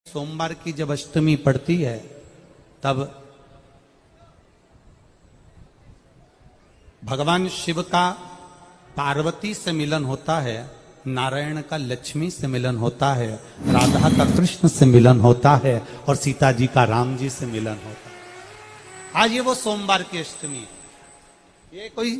सोमवार की जब अष्टमी पड़ती है तब भगवान शिव का पार्वती से मिलन होता है, नारायण का लक्ष्मी से मिलन होता है, राधा का कृष्ण से मिलन होता है और सीता जी का राम जी से मिलन होता है। आज ये वो सोमवार की अष्टमी है। ये कोई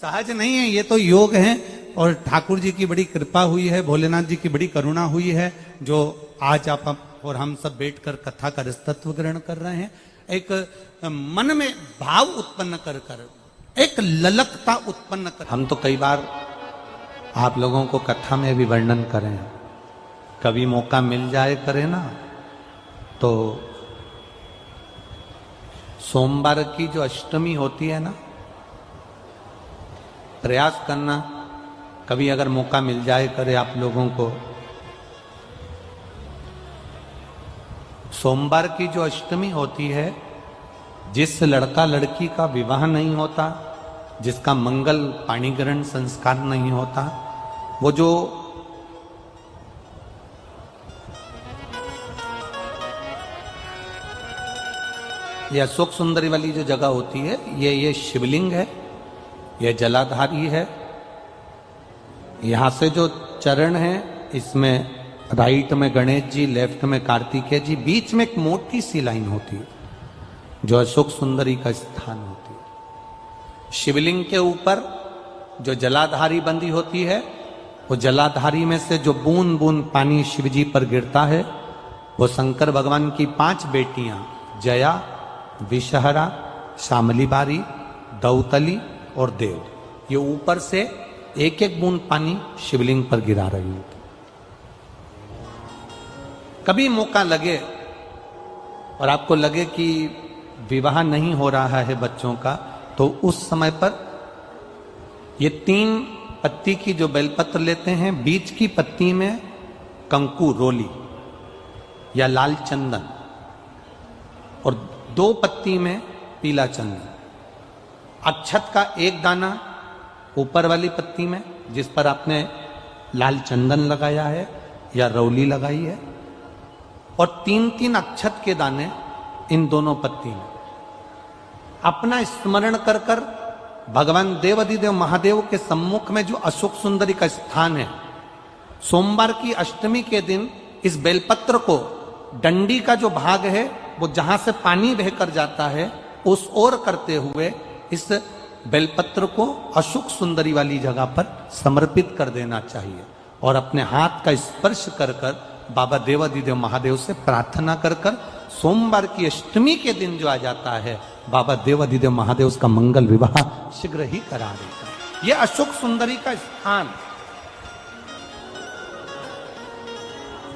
सहज नहीं है, ये तो योग है और ठाकुर जी की बड़ी कृपा हुई है, भोलेनाथ जी की बड़ी करुणा हुई है जो आज आप और हम सब बैठकर कथा का रसतत्व ग्रहण कर रहे हैं। एक मन में भाव उत्पन्न कर एक ललकता उत्पन्न कर। हम तो कई बार आप लोगों को कथा में भी वर्णन करें, कभी मौका मिल जाए करें ना, तो सोमवार की जो अष्टमी होती है ना, प्रयास करना कभी अगर मौका मिल जाए करे आप लोगों को। सोमवार की जो अष्टमी होती है, जिस लड़का लड़की का विवाह नहीं होता, जिसका मंगल पाणिग्रहण संस्कार नहीं होता, वो जो ये अशोक सुंदरी वाली जो जगह होती है, ये शिवलिंग है, ये जलाधारी है। यहां से जो चरण है, इसमें राइट में गणेश जी, लेफ्ट में कार्तिकेय जी, बीच में एक मोटी सी लाइन होती है जो अशोक सुंदरी का स्थान होती है। शिवलिंग के ऊपर जो जलाधारी बंदी होती है, वो जलाधारी में से जो बूंद बूंद पानी शिव जी पर गिरता है, वो शंकर भगवान की 5 बेटियां जया, विषहरा, शामली बारी, दौतली और देव, ये ऊपर से एक एक बूंद पानी शिवलिंग पर गिरा रही होती। कभी मौका लगे और आपको लगे कि विवाह नहीं हो रहा है बच्चों का, तो उस समय पर ये 3 पत्ती की जो बेलपत्र लेते हैं, बीच की पत्ती में कंकु रोली या लाल चंदन और 2 पत्ती में पीला चंदन, अक्षत का 1 दाना ऊपर वाली पत्ती में जिस पर आपने लाल चंदन लगाया है या रौली लगाई है, और 3-3 अक्षत के दाने इन दोनों पत्ती में। अपना स्मरण कर कर भगवान देवाधिदेव महादेव के सम्मुख में जो अशोक सुंदरी का स्थान है, सोमवार की अष्टमी के दिन इस बेलपत्र को, डंडी का जो भाग है वो जहां से पानी बहकर जाता है उस ओर करते हुए इस बेलपत्र को अशोक सुंदरी वाली जगह पर समर्पित कर देना चाहिए और अपने हाथ का स्पर्श कर कर बाबा देवाधिदेव महादेव से प्रार्थना कर कर सोमवार की अष्टमी के दिन जो आ जाता है, बाबा देवाधिदेव महादेव उसका मंगल विवाह शीघ्र ही करा देता है। यह अशोक सुंदरी का स्थान,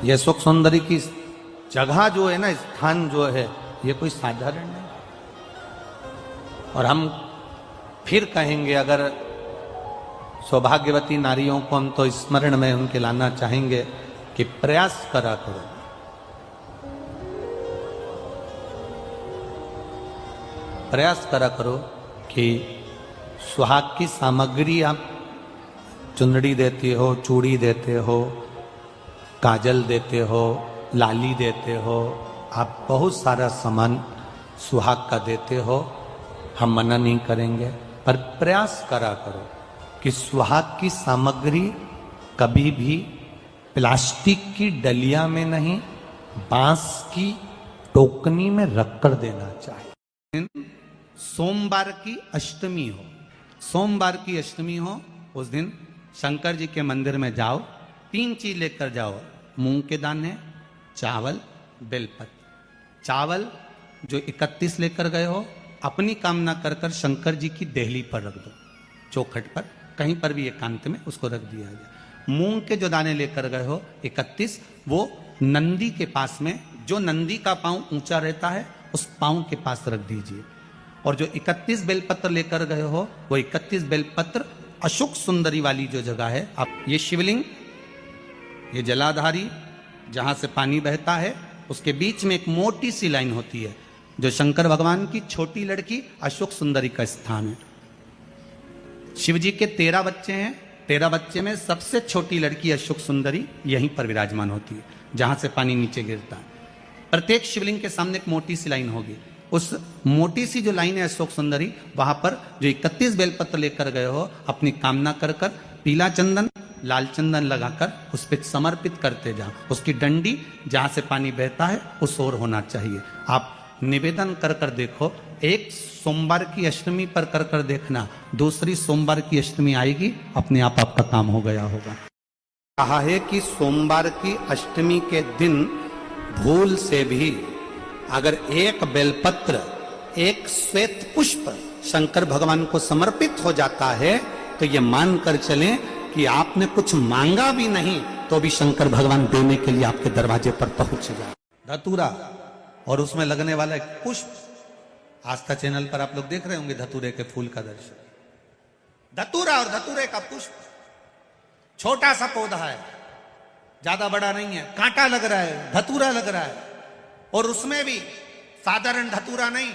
यह अशोक सुंदरी की जगह जो है ना, स्थान जो है, यह कोई साधारण नहीं। और हम फिर कहेंगे, अगर सौभाग्यवती नारियों को हम तो स्मरण में उनके लाना चाहेंगे कि प्रयास करा करो, प्रयास करा करो कि सुहाग की सामग्री आप चुंदड़ी देते हो, चूड़ी देते हो, काजल देते हो, लाली देते हो, आप बहुत सारा सामान सुहाग का देते हो, हम मना नहीं करेंगे, पर प्रयास करा करो कि सुहाग की सामग्री कभी भी प्लास्टिक की डलिया में नहीं, बांस की टोकनी में रखकर देना चाहिए। सोमवार की अष्टमी हो, सोमवार की अष्टमी हो, उस दिन शंकर जी के मंदिर में जाओ, 3 चीज लेकर जाओ, मूंग के दाने, चावल, बेलपत्र। चावल जो 31 लेकर गए हो, अपनी कामना कर कर शंकर जी की देहली पर रख दो, चौखट पर, कहीं पर भी एकांत में उसको रख दिया जाए। मूंग के जो दाने लेकर गए हो 31, वो नंदी के पास में, जो नंदी का पांव ऊंचा रहता है उस पांव के पास रख दीजिए। और जो 31 बेलपत्र लेकर गए हो, वो 31 बेलपत्र अशोक सुंदरी वाली जो जगह है, आप ये शिवलिंग, ये जलाधारी जहां से पानी बहता है, उसके बीच में एक मोटी सी लाइन होती है जो शंकर भगवान की छोटी लड़की अशोक सुंदरी का स्थान है। शिव जी के 13 बच्चे हैं, 13 बच्चे में सबसे छोटी लड़की अशोक सुंदरी यहीं पर विराजमान होती है, जहां से पानी नीचे गिरता है। प्रत्येक शिवलिंग के सामने एक मोटी सी लाइन होगी। उस मोटी सी जो लाइन है अशोक सुंदरी, वहां पर जो 31 बेलपत्र लेकर गए हो, अपनी कामना कर कर पीला चंदन लाल चंदन लगाकर उस पर समर्पित करते जाओ। उसकी डंडी जहां से पानी बहता है उस ओर होना चाहिए। आप निवेदन कर कर देखो, एक सोमवार की अष्टमी पर कर कर देखना, दूसरी सोमवार की अष्टमी आएगी, अपने आप आपका काम हो गया होगा। कहा है कि सोमवार की अष्टमी के दिन भूल से भी अगर एक बेलपत्र एक श्वेत पुष्प शंकर भगवान को समर्पित हो जाता है तो ये मानकर चलें कि आपने कुछ मांगा भी नहीं तो भी शंकर भगवान देने के लिए आपके दरवाजे पर पहुंच जाए। धतूरा और उसमें लगने वाला एक पुष्प, आस्था चैनल पर आप लोग देख रहे होंगे धतूरे के फूल का दर्शन। धतूरा और धतूरे का पुष्प छोटा सा पौधा है, ज्यादा बड़ा नहीं है, कांटा लग रहा है, धतूरा लग रहा है, और उसमें भी साधारण धतूरा नहीं,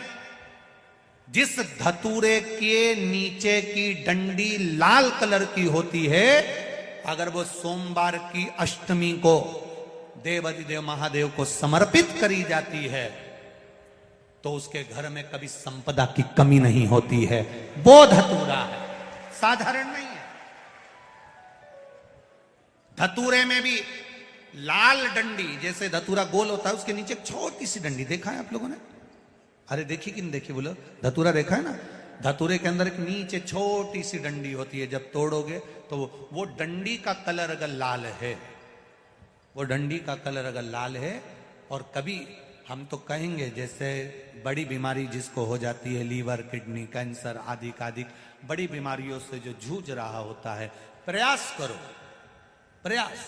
जिस धतूरे के नीचे की डंडी लाल कलर की होती है, अगर वो सोमवार की अष्टमी को देवाधिदेव महादेव को समर्पित करी जाती है तो उसके घर में कभी संपदा की कमी नहीं होती है। वो धतूरा है, साधारण नहीं है। धतूरे में भी लाल डंडी, जैसे धतूरा गोल होता है उसके नीचे एक छोटी सी डंडी, देखा है आप लोगों ने? अरे देखी कि नहीं देखी बोलो? धतूरा देखा है ना? धतूरे के अंदर एक नीचे छोटी सी डंडी होती है, जब तोड़ोगे तो वो डंडी का कलर अगर लाल है, वो डंडी का कलर अगर लाल है, और कभी हम तो कहेंगे जैसे बड़ी बीमारी जिसको हो जाती है, लीवर किडनी कैंसर आदि आदि बड़ी बीमारियों से जो जूझ रहा होता है, प्रयास करो, प्रयास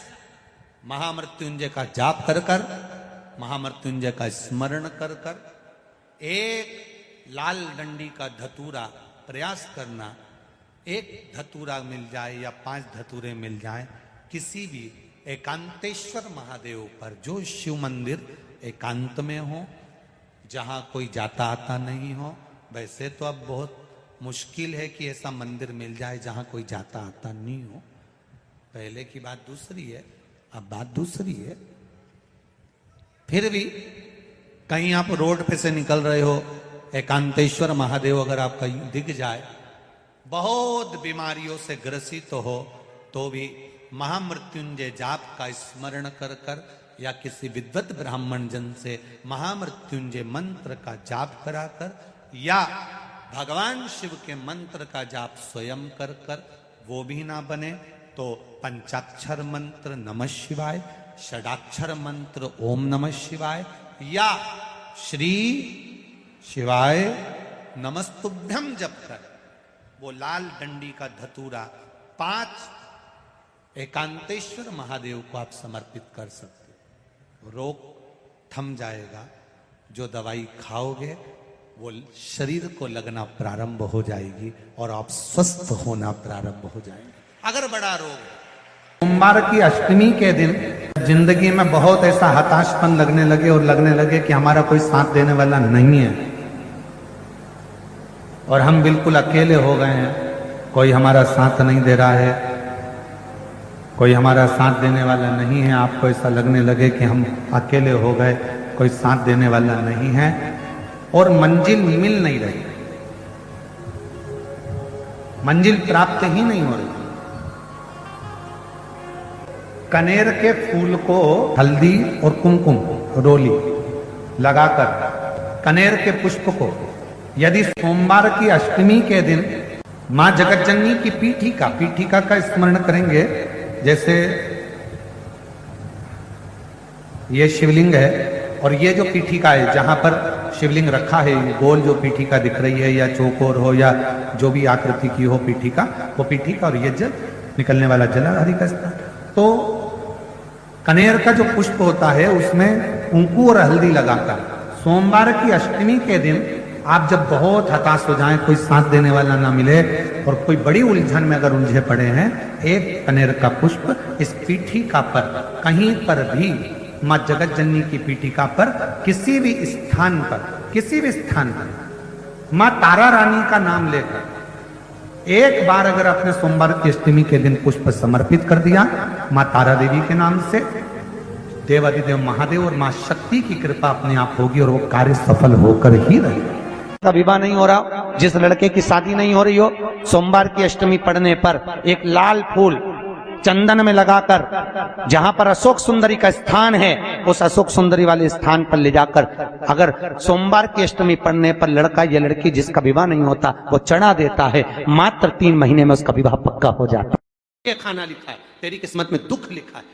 महामृत्युंजय का जाप कर कर, महामृत्युंजय का स्मरण कर कर, एक लाल डंडी का धतूरा प्रयास करना, एक धतूरा मिल जाए या 5 धतूरे मिल जाए किसी भी एकांतेश्वर महादेव पर, जो शिव मंदिर एकांत में हो, जहां कोई जाता आता नहीं हो। वैसे तो अब बहुत मुश्किल है कि ऐसा मंदिर मिल जाए जहां कोई जाता आता नहीं हो, पहले की बात दूसरी है, अब बात दूसरी है। फिर भी कहीं आप रोड पे से निकल रहे हो, एकांतेश्वर महादेव अगर आपका दिख जाए, बहुत बीमारियों से ग्रसित हो, तो भी महामृत्युंजय जाप का स्मरण कर कर या किसी विद्वत ब्राह्मण जन से महामृत्युंजय मंत्र का जाप कराकर या भगवान शिव के मंत्र का जाप स्वयं कर कर, वो भी ना बने तो पंचाक्षर मंत्र नमः शिवाय, षडाक्षर मंत्र ओम नमः शिवाय या श्री शिवाय नमस्तुभ्यम जप कर वो लाल डंडी का धतूरा 5 एकांतेश्वर महादेव को आप समर्पित कर सकते। रोग थम जाएगा, जो दवाई खाओगे वो शरीर को लगना प्रारंभ हो जाएगी और आप स्वस्थ होना प्रारंभ हो जाएंगे। अगर बड़ा रोग है, सोमवार की अष्टमी के दिन जिंदगी में बहुत ऐसा हताशपन लगने लगे और लगने लगे कि हमारा कोई साथ देने वाला नहीं है और हम बिल्कुल अकेले हो गए हैं, कोई हमारा साथ नहीं दे रहा है, कोई हमारा साथ देने वाला नहीं है, आपको ऐसा लगने लगे कि हम अकेले हो गए, कोई साथ देने वाला नहीं है और मंजिल मिल नहीं रही, मंजिल प्राप्त ही नहीं हो रही। कनेर के फूल को हल्दी और कुमकुम रोली लगाकर कनेर के पुष्प को यदि सोमवार की अष्टमी के दिन मां जगतजननी की पीठिका का स्मरण करेंगे, जैसे ये शिवलिंग है और ये जो पीठिका है जहां पर शिवलिंग रखा है, गोल जो पीठिका दिख रही है या चौकोर हो या जो भी आकृति की हो पीठिका, वो पीठिका और ये जल निकलने वाला जलाधारी का स्थान, तो कनेर का जो पुष्प होता है उसमें कुंकू और हल्दी लगाकर सोमवार की अष्टमी के दिन आप जब बहुत हताश हो जाएं, कोई साथ देने वाला ना मिले और कोई बड़ी उलझन में अगर उलझे पड़े हैं, एक कनेर का पुष्प इस पीठिका पर कहीं पर भी मां जगतजननी की पीठिका पर किसी भी स्थान पर मां तारा रानी का नाम लेकर एक बार अगर आपने सोमवार की अष्टमी के दिन पुष्प समर्पित कर दिया मां तारा देवी के नाम से, देवादिदेव महादेव और मां शक्ति की कृपा अपने आप होगी और वो कार्य सफल होकर ही रहेगा। विवाह नहीं हो रहा, जिस लड़के की शादी नहीं हो रही हो, सोमवार की अष्टमी पड़ने पर एक लाल फूल चंदन में लगाकर जहां पर अशोक सुंदरी का स्थान है, उस अशोक सुंदरी वाले स्थान पर ले जाकर अगर सोमवार की अष्टमी पड़ने पर लड़का या लड़की जिसका विवाह नहीं होता वो चढ़ा देता है, मात्र 3 महीने में उसका विवाह पक्का हो जाता है। खाना लिखा है, तेरी किस्मत में दुख लिखा है,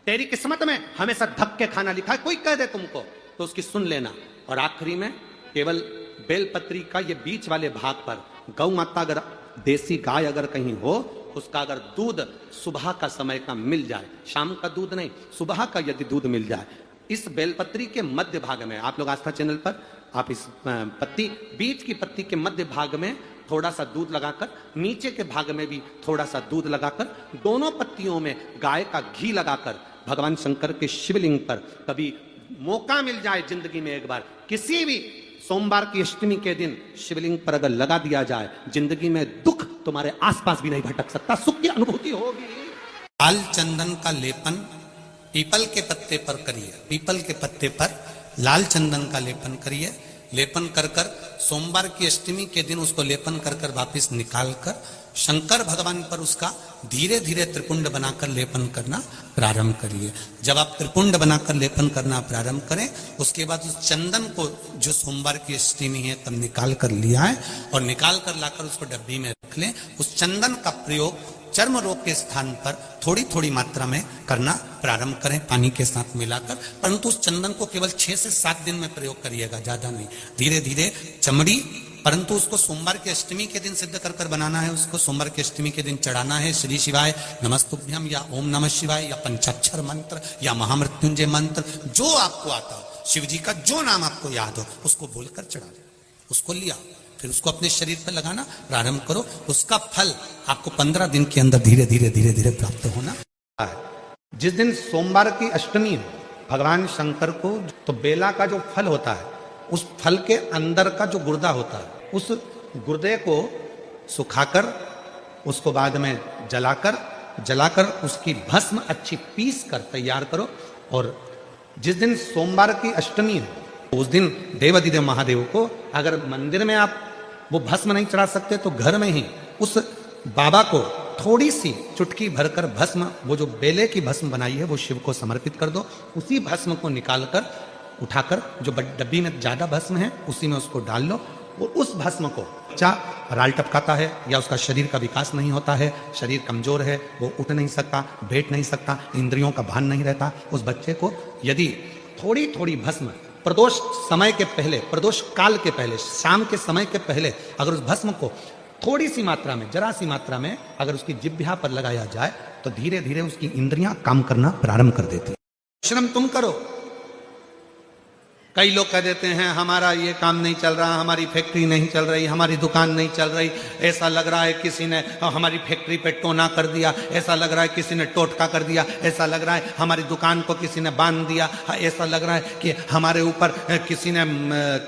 तेरी किस्मत में हमेशा धक्के खाना लिखा है, कोई कह दे तुमको तो उसकी सुन लेना। और आखिरी में केवल बेलपत्री का ये बीच वाले भाग पर गौ माता, अगर देसी गाय अगर कहीं हो, उसका अगर दूध सुबह का समय का मिल जाए, शाम का दूध नहीं, सुबह का यदि दूध मिल जाए, इस बेलपत्री के मध्य भाग में, आप लोग आस्था चैनल पर आप इस पत्ती, बीच की पत्ती के मध्य भाग में थोड़ा सा दूध लगाकर, नीचे के भाग में भी थोड़ा सा दूध लगाकर, दोनों पत्तियों में गाय का घी लगाकर भगवान शंकर के शिवलिंग पर कभी मौका मिल जाए जिंदगी में एक बार, किसी भी सोमवार की अष्टमी के दिन शिवलिंग पर अगर लगा दिया जाए, जिंदगी में दुख तुम्हारे आसपास भी नहीं भटक सकता, सुख की अनुभूति होगी। लाल चंदन का लेपन पीपल के पत्ते पर करिए, पीपल के पत्ते पर लाल चंदन का लेपन करिए। लेपन कर कर सोमवार की अष्टमी के दिन उसको लेपन कर कर वापिस निकाल कर शंकर भगवान पर उसका धीरे धीरे त्रिपुंड बनाकर लेपन करना प्रारंभ करिए। जब आप त्रिपुंड बनाकर लेपन करना प्रारंभ करें, उसके बाद उस चंदन को जो सोमवार की अष्टमी है तब निकाल कर लिया है और निकाल कर लाकर उसको डब्बी में रख लें। उस चंदन का प्रयोग चर्म रोग के स्थान पर थोड़ी थोड़ी मात्रा में करना प्रारंभ करें, पानी के साथ मिलाकर। परंतु उस चंदन को केवल 6 से 7 दिन में प्रयोग करिएगा, ज्यादा नहीं। धीरे धीरे चमड़ी, परंतु उसको सोमवार की अष्टमी के दिन सिद्ध कर कर बनाना है, उसको सोमवार की अष्टमी के दिन चढ़ाना है। श्री शिवाय नमस्तुभ्यम या ओम नमः शिवाय या पंचाक्षर मंत्र या महामृत्युंजय मंत्र, जो आपको आता हो, शिव जी का जो नाम आपको याद हो उसको बोलकर चढ़ा दो, उसको लिया, फिर उसको अपने शरीर पर लगाना प्रारंभ करो। उसका फल आपको 15 दिन के अंदर धीरे धीरे धीरे धीरे प्राप्त होना है। जिस दिन सोमवार की अष्टमी हो, भगवान शंकर को तो बेला का जो फल होता है, उस फल के अंदर का जो गुर्दा होता है, उस गुर्दे को सुखाकर उसको बाद में जलाकर उसकी भस्म अच्छी पीस कर तैयार करो। और जिस दिन सोमवार की अष्टमी हो, उस दिन देवादिदेव महादेव को अगर मंदिर में आप वो भस्म नहीं चढ़ा सकते तो घर में ही उस बाबा को थोड़ी सी चुटकी भरकर भस्म, वो जो बेले की भस्म बनाई है वो शिव को समर्पित कर दो। उसी भस्म को निकालकर उठाकर, जो डब्बी में ज्यादा भस्म है उसी में उसको डाल लो। और उस भस्म को बच्चा राल टपकाता है या उसका शरीर का विकास नहीं होता है, शरीर कमजोर है, वो उठ नहीं सकता, बैठ नहीं सकता, इंद्रियों का भान नहीं रहता, उस बच्चे को यदि थोड़ी थोड़ी भस्म प्रदोष समय के पहले, प्रदोष काल के पहले, शाम के समय के पहले अगर उस भस्म को थोड़ी सी मात्रा में, जरा सी मात्रा में अगर उसकी जिह्वा पर लगाया जाए तो धीरे धीरे उसकी इंद्रियां काम करना प्रारंभ कर देती है। श्रम तुम करो। कई लोग कह देते हैं हमारा ये काम नहीं चल रहा, हमारी फैक्ट्री नहीं चल रही, हमारी दुकान नहीं चल रही, ऐसा लग रहा है किसी ने हमारी फैक्ट्री पे टोना कर दिया, ऐसा लग रहा है किसी ने टोटका कर दिया, ऐसा लग रहा है हमारी दुकान को किसी ने बांध दिया, ऐसा लग रहा है कि हमारे ऊपर किसी ने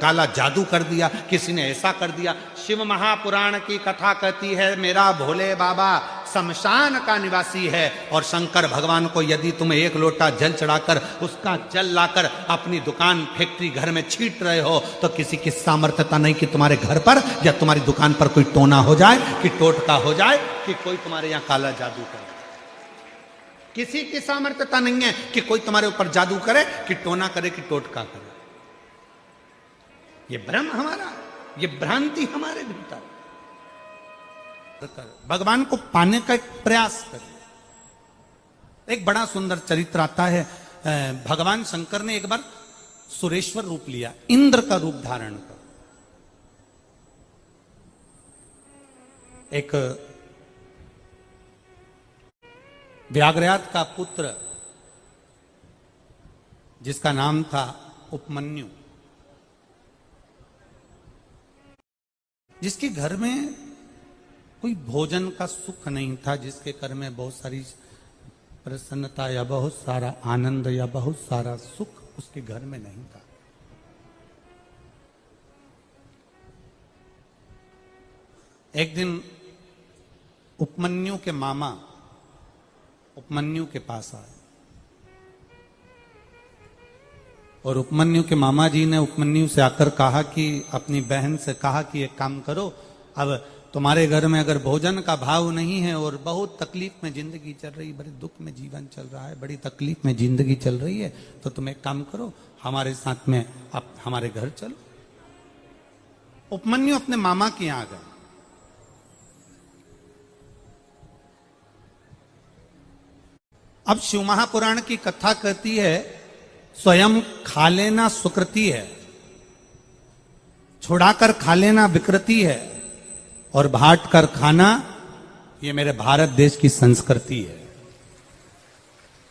काला जादू कर दिया, किसी ने ऐसा कर दिया। शिव महापुराण की कथा कहती है मेरा भोले बाबा शमशान का निवासी है और शंकर भगवान को यदि तुम एक लोटा जल चढ़ाकर उसका जल लाकर अपनी दुकान फैक्ट्री घर में छीट रहे हो तो किसी की सामर्थ्यता नहीं कि तुम्हारे घर पर या तुम्हारी दुकान पर कोई टोना हो जाए, कि टोटका हो जाए, कि कोई तुम्हारे यहाँ काला जादू करे। किसी की सामर्थ्यता नहीं है कि कोई तुम्हारे ऊपर जादू करे, कि टोना करे, कि टोटका करे। ये भ्रम हमारा, ये भ्रांति हमारे भीतर। भगवान को पाने का एक प्रयास करें। एक बड़ा सुंदर चरित्र आता है, भगवान शंकर ने एक बार सुरेश्वर रूप लिया, इंद्र का रूप धारण कर। एक व्याघ्रयात का पुत्र जिसका नाम था उपमन्यु, जिसके घर में कोई भोजन का सुख नहीं था, जिसके घर में बहुत सारी प्रसन्नता या बहुत सारा आनंद या बहुत सारा सुख उसके घर में नहीं था। एक दिन उपमन्यु के मामा उपमन्यु के पास आए और उपमन्यु के मामा जी ने उपमन्यु से आकर कहा कि अपनी बहन से कहा कि एक काम करो, अब तुम्हारे घर में अगर भोजन का भाव नहीं है और बहुत तकलीफ में जिंदगी चल रही, बड़े दुख में जीवन चल रहा है, बड़ी तकलीफ में जिंदगी चल रही है, तो तुम एक काम करो, हमारे साथ में आप हमारे घर चलो। उपमन्यु अपने मामा के यहां गए। अब शिव महापुराण की कथा कहती है, स्वयं खा लेना सुकृति है, छुड़ाकर खा लेना विकृति है, और बांट कर खाना ये मेरे भारत देश की संस्कृति है।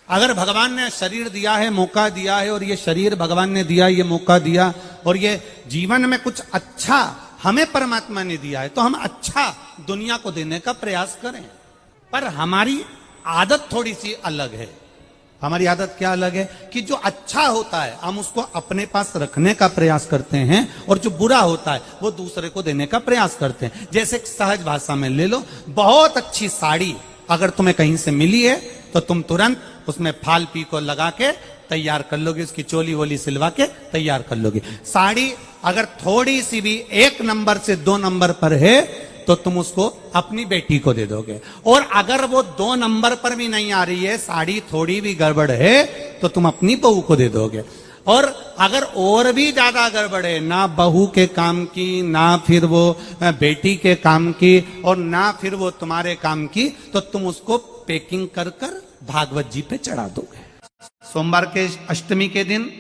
अगर भगवान ने शरीर दिया है, मौका दिया है, और ये शरीर भगवान ने दिया, ये मौका दिया, और ये जीवन में कुछ अच्छा हमें परमात्मा ने दिया है, तो हम अच्छा दुनिया को देने का प्रयास करें। पर हमारी आदत थोड़ी सी अलग है। हमारी आदत क्या अलग है कि जो अच्छा होता है हम उसको अपने पास रखने का प्रयास करते हैं, और जो बुरा होता है वो दूसरे को देने का प्रयास करते हैं। जैसे सहज भाषा में ले लो, बहुत अच्छी साड़ी अगर तुम्हें कहीं से मिली है तो तुम तुरंत उसमें फाल पी को लगा के तैयार कर लोगे, उसकी चोली वोली सिलवा के तैयार कर लोगे। साड़ी अगर थोड़ी सी भी 1 नंबर से 2 नंबर पर है तो तुम उसको अपनी बेटी को दे दोगे, और अगर वो 2 नंबर पर भी नहीं आ रही है, साड़ी थोड़ी भी गड़बड़ है, तो तुम अपनी बहू को दे दोगे। और अगर और भी ज्यादा गड़बड़ है, ना बहू के काम की, ना फिर वो बेटी के काम की, और ना फिर वो तुम्हारे काम की, तो तुम उसको पैकिंग कर कर भागवत जी पे चढ़ा दोगे। सोमवार के अष्टमी के दिन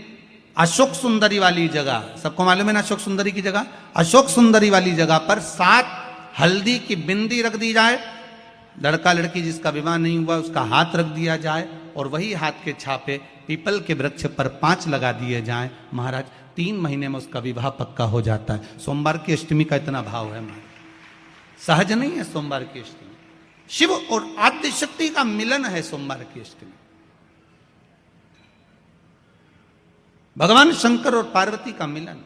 अशोक सुंदरी वाली जगह, सबको मालूम है ना अशोक सुंदरी की जगह, अशोक सुंदरी वाली जगह पर 7 हल्दी की बिंदी रख दी जाए, लड़का लड़की जिसका विवाह नहीं हुआ उसका हाथ रख दिया जाए, और वही हाथ के छापे पीपल के वृक्ष पर 5 लगा दिए जाएं। महाराज 3 महीने में उसका विवाह पक्का हो जाता है। सोमवार की अष्टमी का इतना भाव है महाराज, सहज नहीं है सोमवार की अष्टमी। शिव और आद्य शक्ति का मिलन है सोमवार की अष्टमी। भगवान शंकर और पार्वती का मिलन।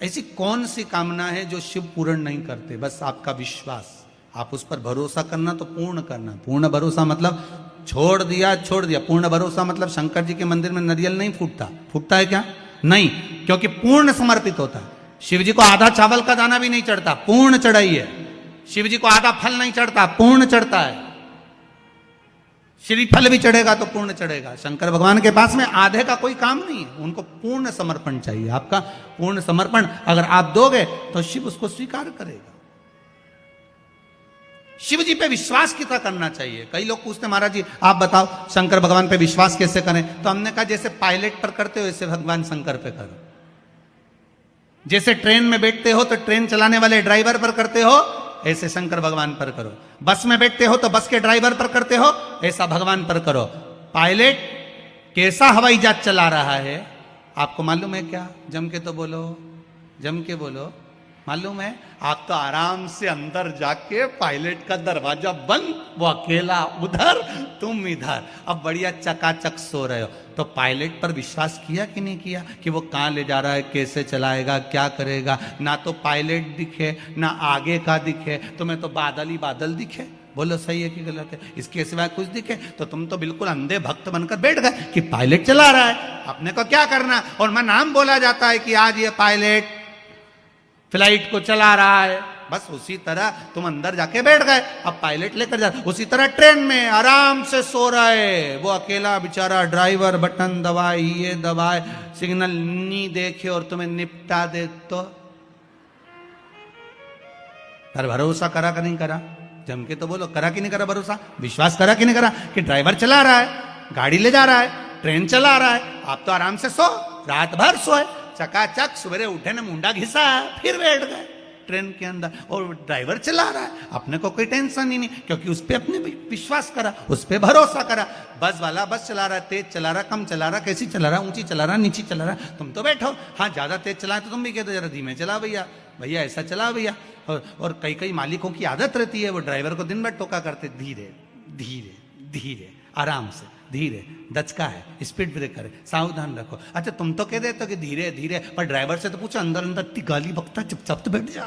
ऐसी कौन सी कामना है जो शिव पूर्ण नहीं करते? बस आपका विश्वास, आप उस पर भरोसा करना तो पूर्ण करना। पूर्ण भरोसा मतलब छोड़ दिया। पूर्ण भरोसा मतलब शंकर जी के मंदिर में नारियल नहीं फूटता, फूटता है क्या? नहीं, क्योंकि पूर्ण समर्पित होता है। शिव जी को आधा चावल का दाना भी नहीं चढ़ता, पूर्ण चढ़ाई है। शिव जी को आधा फल नहीं चढ़ता, पूर्ण चढ़ता है। श्रीफल भी चढ़ेगा तो पूर्ण चढ़ेगा। शंकर भगवान के पास में आधे का कोई काम नहीं है, उनको पूर्ण समर्पण चाहिए। आपका पूर्ण समर्पण अगर आप दोगे तो शिव उसको स्वीकार करेगा। शिव जी पे विश्वास कितना करना चाहिए? कई लोग पूछते महाराज जी आप बताओ शंकर भगवान पे विश्वास कैसे करें? तो हमने कहा जैसे पायलट पर करते हो वैसे भगवान शंकर पे करो। जैसे ट्रेन में बैठते हो तो ट्रेन चलाने वाले ड्राइवर पर करते हो, ऐसे शंकर भगवान पर करो। बस में बैठते हो तो बस के ड्राइवर पर करते हो, ऐसा भगवान पर करो। पायलट कैसा हवाई जहाज चला रहा है आपको मालूम है क्या? जम के तो बोलो, जम के बोलो। मालूम है? आप तो आराम से अंदर जाके पायलट का दरवाजा बंद, वो अकेला उधर, तुम इधर, अब बढ़िया चकाचक सो रहे हो। तो पायलट पर विश्वास किया कि नहीं किया कि वो कहाँ ले जा रहा है, कैसे चलाएगा, क्या करेगा? ना तो पायलट दिखे ना आगे का दिखे, तुम्हें तो बादल ही बादल दिखे। बोलो सही है कि गलत है? इसके सिवाय कुछ दिखे तो तुम तो बिल्कुल अंधे भक्त बनकर बैठ गए कि पायलट चला रहा है, अपने को क्या करना। और मैं नाम बोला जाता है कि आज ये पायलट फ्लाइट को चला रहा है, बस उसी तरह तुम अंदर जाके बैठ गए, अब पायलट लेकर जा। उसी तरह ट्रेन में आराम से सो रहा है वो अकेला बेचारा ड्राइवर, बटन दबाए, ये दबाए, सिग्नल नहीं देखे और तुम्हें निपटा दे। तो पर भरोसा करा कि नहीं करा? जम के तो बोलो, करा कि नहीं करा भरोसा? विश्वास करा कि नहीं करा कि ड्राइवर चला रहा है, गाड़ी ले जा रहा है, ट्रेन चला रहा है, आप तो आराम से सो, रात भर सोए, चकाचक सवेरे उठे ने मुंडा घिसा फिर बैठ गए ट्रेन के अंदर, और ड्राइवर चला रहा है, अपने को कोई टेंशन ही नहीं, क्योंकि उस पर अपने विश्वास करा, उस पर भरोसा करा। बस वाला बस चला रहा है, तेज चला रहा, कम चला रहा, कैसी चला रहा, ऊंची चला रहा, नीची चला रहा, तुम तो बैठो। हाँ ज्यादा तेज चलाए तो तुम भी कहते जरा धीमे चला भैया, भैया ऐसा चला भैया। और कई कई मालिकों की आदत रहती है, वो ड्राइवर को दिन भर टोका करते, धीरे धीरे धीरे, आराम से, धीरे, दचका है, स्पीड ब्रेकर है, सावधान रखो। अच्छा तुम तो कह देते हो कि धीरे धीरे, पर ड्राइवर से तो पूछो, अंदर अंदर इतनी गाली बकता, चुपचाप तो बैठ जा।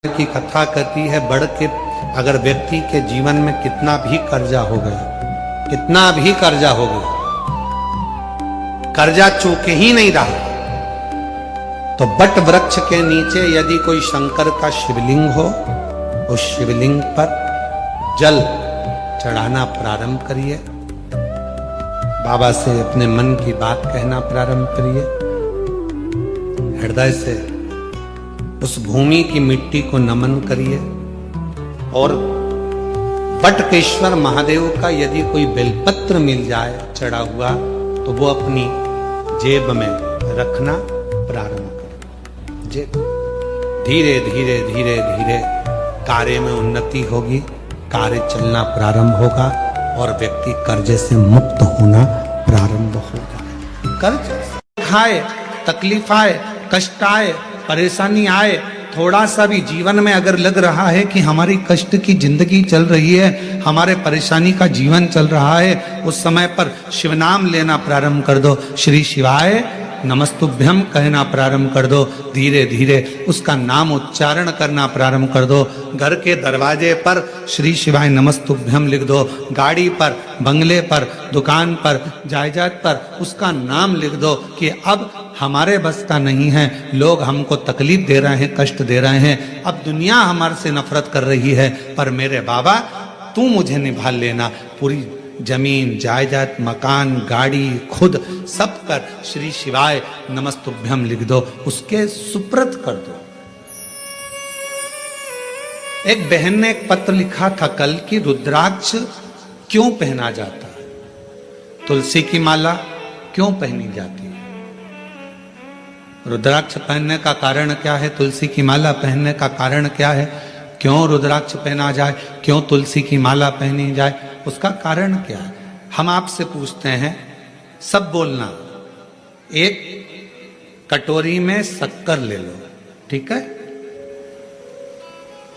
की कथा कहती है बढ़ के, अगर व्यक्ति के जीवन में कितना भी कर्जा हो गया, कितना भी कर्जा हो गया, कर्जा चूके ही नहीं रहा, तो बट वृक्ष के नीचे यदि कोई शंकर का शिवलिंग हो, उस शिवलिंग पर जल चढ़ाना प्रारंभ करिए, बाबा से अपने मन की बात कहना प्रारंभ करिए, हृदय से उस भूमि की मिट्टी को नमन करिए, और बटकेश्वर महादेव का यदि कोई बेलपत्र मिल जाए चढ़ा हुआ, तो वो अपनी जेब में रखना प्रारंभ करें। जेब धीरे धीरे धीरे धीरे कार्य में उन्नति होगी, कार्य चलना प्रारंभ होगा और व्यक्ति कर्जे से मुक्त होना प्रारंभ होगा। कर्ज खाए, तकलीफ आए, कष्ट आए, परेशानी आए, थोड़ा सा भी जीवन में अगर लग रहा है कि हमारी कष्ट की जिंदगी चल रही है, हमारे परेशानी का जीवन चल रहा है, उस समय पर शिव नाम लेना प्रारंभ कर दो, श्री शिवाय नमस्तुभ्यम कहना प्रारंभ कर दो, धीरे धीरे उसका नाम उच्चारण करना प्रारंभ कर दो। घर के दरवाजे पर श्री शिवाय नमस्तुभ्यम लिख दो, गाड़ी पर, बंगले पर, दुकान पर, जायदाद पर उसका नाम लिख दो कि अब हमारे बस का नहीं है, लोग हमको तकलीफ दे रहे हैं, कष्ट दे रहे हैं, अब दुनिया हमारे से नफरत कर रही है, पर मेरे बाबा तू मुझे निभा लेना। पूरी जमीन, जायदाद, मकान, गाड़ी, खुद सब कर श्री शिवाय नमस्तुभ्यम लिख दो, उसके सुप्रत कर दो। एक बहन ने एक पत्र लिखा था कल कि रुद्राक्ष क्यों पहना जाता है, तुलसी की माला क्यों पहनी जाती है, रुद्राक्ष पहनने का कारण क्या है, तुलसी की माला पहनने का कारण क्या है, क्यों रुद्राक्ष पहना जाए, क्यों तुलसी की माला पहनी जाए, उसका कारण क्या है। हम आपसे पूछते हैं, सब बोलना, एक कटोरी में शक्कर ले लो, ठीक है,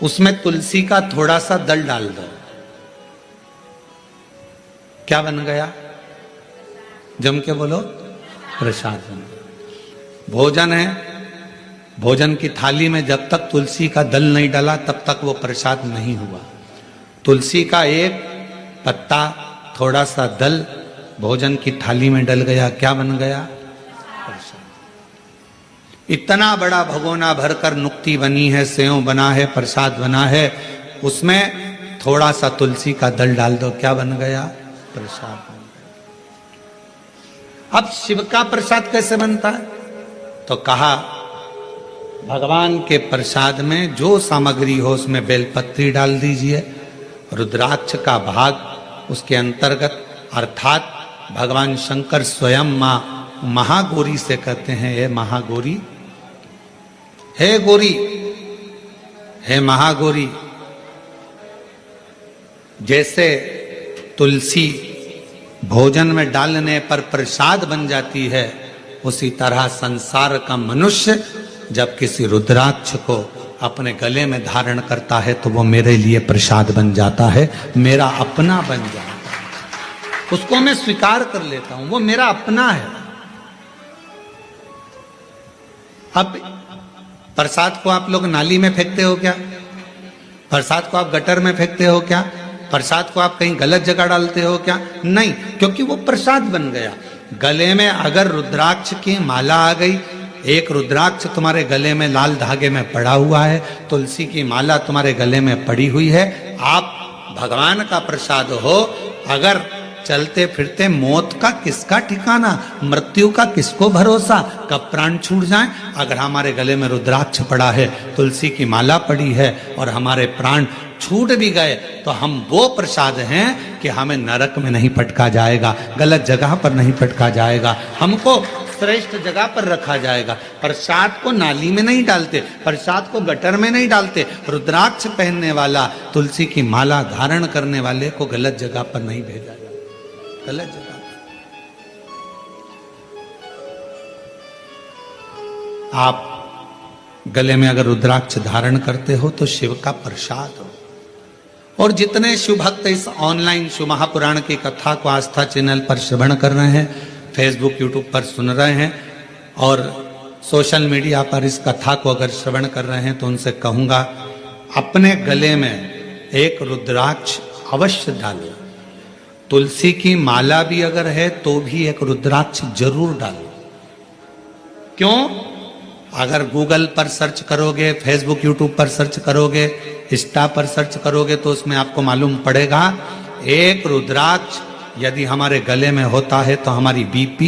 उसमें तुलसी का थोड़ा सा दल डाल दो, क्या बन गया, जम के बोलो, प्रसाद बन गया। भोजन है, भोजन की थाली में जब तक तुलसी का दल नहीं डाला तब तक वो प्रसाद नहीं हुआ। तुलसी का एक पत्ता, थोड़ा सा दल भोजन की थाली में डल गया, क्या बन गया, प्रसाद। इतना बड़ा भगोना भरकर नुक्ति बनी है, सेव बना है, प्रसाद बना है, उसमें थोड़ा सा तुलसी का दल डाल दो, क्या बन गया, प्रसाद बन गया। अब शिव का प्रसाद कैसे बनता है, तो कहा भगवान के प्रसाद में जो सामग्री हो उसमें बेलपत्री डाल दीजिए, रुद्राक्ष का भाग उसके अंतर्गत, अर्थात भगवान शंकर स्वयं मां महागौरी से कहते हैं, हे महागौरी, हे गौरी, हे महागौरी। जैसे तुलसी भोजन में डालने पर प्रसाद बन जाती है, उसी तरह संसार का मनुष्य जब किसी रुद्राक्ष को अपने गले में धारण करता है तो वो मेरे लिए प्रसाद बन जाता है, मेरा अपना बन जाता है, उसको मैं स्वीकार कर लेता हूं, वो मेरा अपना है। अब प्रसाद को आप लोग नाली में फेंकते हो क्या, प्रसाद को आप गटर में फेंकते हो क्या, प्रसाद को आप कहीं गलत जगह डालते हो क्या, नहीं, क्योंकि वो प्रसाद बन गया। गले में अगर रुद्राक्ष की माला आ गई, एक रुद्राक्ष तुम्हारे गले में लाल धागे में पड़ा हुआ है, तुलसी की माला तुम्हारे गले में पड़ी हुई है, आप भगवान का प्रसाद हो। अगर चलते फिरते मौत का किसका ठिकाना, मृत्यु का किसको भरोसा, कब प्राण छूट जाए। अगर हमारे गले में रुद्राक्ष पड़ा है, तुलसी की माला पड़ी है और हमारे प्राण छूट भी गए, तो हम वो प्रसाद हैं कि हमें नरक में नहीं पटका जाएगा, गलत जगह पर नहीं पटका जाएगा, हमको श्रेष्ठ जगह पर रखा जाएगा। प्रसाद को नाली में नहीं डालते, प्रसाद को गटर में नहीं डालते, रुद्राक्ष पहनने वाला, तुलसी की माला धारण करने वाले को गलत जगह पर नहीं भेजा जाता, गलत जगह। आप गले में अगर रुद्राक्ष धारण करते हो तो शिव का प्रसाद हो। और जितने शिव भक्त इस ऑनलाइन शिव महापुराण की कथा को आस्था चैनल पर श्रवण कर रहे हैं, फेसबुक यूट्यूब पर सुन रहे हैं और सोशल मीडिया पर इस कथा को अगर श्रवण कर रहे हैं, तो उनसे कहूंगा अपने गले में एक रुद्राक्ष अवश्य डालें। तुलसी की माला भी अगर है तो भी एक रुद्राक्ष जरूर डालो। क्यों? अगर गूगल पर सर्च करोगे, फेसबुक यूट्यूब पर सर्च करोगे, इंस्टा पर सर्च करोगे तो उसमें आपको मालूम पड़ेगा एक रुद्राक्ष यदि हमारे गले में होता है तो हमारी बीपी